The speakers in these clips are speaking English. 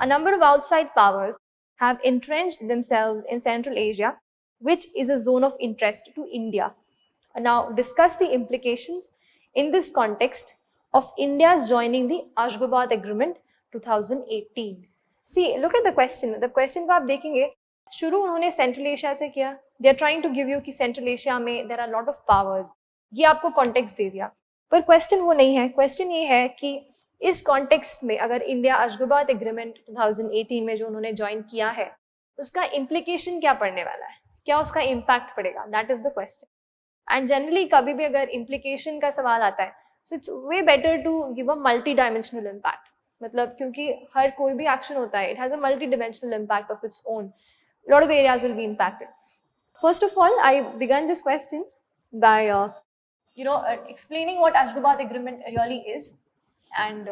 a number of outside powers have entrenched themselves in Central Asia, which is a zone of interest to India. Now, discuss the implications in this context of India's joining the Ashgabat Agreement 2018. See, look at the question. The question को आप देखेंगे, शुरू उन्होंने central Asia से किया. They are trying to give you कि central Asia में there are a lot of powers. ये आपको कॉन्टेक्स्ट दे दिया. पर क्वेश्चन वो नहीं है. क्वेश्चन ये है कि इस कॉन्टेक्स्ट में अगर इंडिया अशगाबाद एग्रीमेंट 2018 में जो उन्होंने ज्वाइन किया है, उसका इम्प्लीकेशन क्या पड़ने वाला है, क्या उसका इम्पैक्ट पड़ेगा, that is the question. And generally कभी भी अगर इम्प्लीकेशन का सवाल आता है, so it's way better to give a multi dimensional impact. मतलब क्योंकि हर कोई भी एक्शन होता है, it has a multi dimensional impact of its own. Lot of areas will be impacted. First of all, I began this question by explaining what Ashgabat agreement really is. And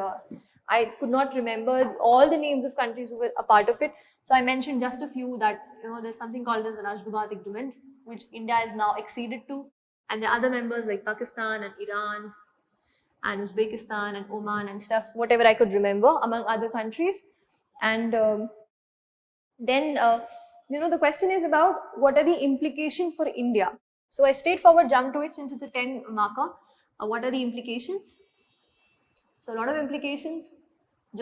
I could not remember all the names of countries who were a part of it, so I mentioned just a few. That there's something called as an Ashgabat agreement, which India is now acceded to, and there are other members like Pakistan and Iran and Uzbekistan and Oman and stuff, whatever I could remember, among other countries. And then the question is about what are the implications for India. So I straightforward jump to it since it's a 10 marker. What are the implications? So a lot of implications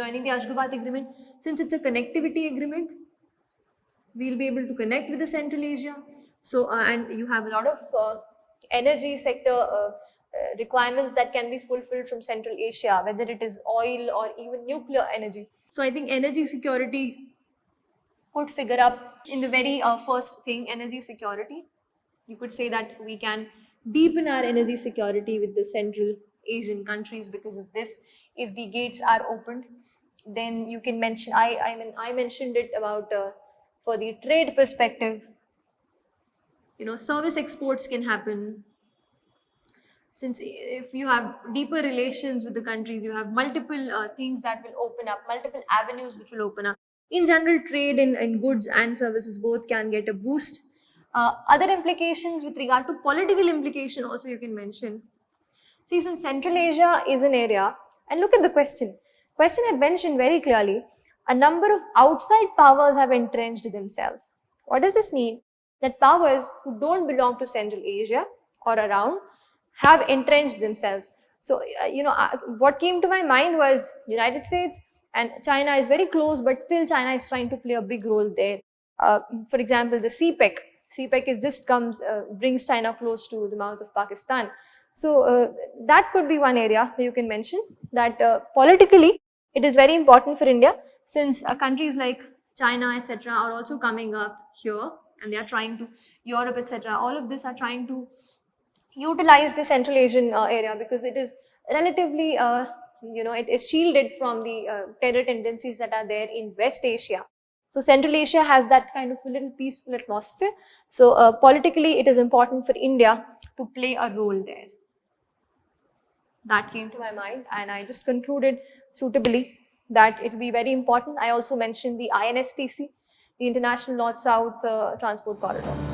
joining the Ashgabat agreement. Since it's a connectivity agreement, we'll be able to connect with the Central Asia. So and you have a lot of energy sector requirements that can be fulfilled from Central Asia, whether it is oil or even nuclear energy. So I think energy security would figure up in the very first thing, energy security. You could say that we can deepen our energy security with the Central Asian countries because of this. If the gates are opened, then you can mention, I mentioned it about for the trade perspective, service exports can happen. Since if you have deeper relations with the countries, you have multiple things that will open up, multiple avenues which will open up. In general, trade in goods and services both can get a boost. Other implications with regard to political implication also you can mention. See, since Central Asia is an area, and look at the question. Question had mentioned very clearly, a number of outside powers have entrenched themselves. What does this mean? That powers who don't belong to Central Asia or around have entrenched themselves. So, what came to my mind was United States and China is very close, but still China is trying to play a big role there. For example, the CPEC. CPEC is just brings China close to the mouth of Pakistan. So that could be one area where you can mention that politically it is very important for India, since countries like China etc. are also coming up here, and they are trying to, Europe etc. all of this are trying to utilize the Central Asian area because it is relatively it is shielded from the terror tendencies that are there in West Asia. So Central Asia has that kind of a little peaceful atmosphere. So politically, it is important for India to play a role there. That came to my mind, and I just concluded suitably that it will be very important. I also mentioned the INSTC, the International North-South Transport Corridor.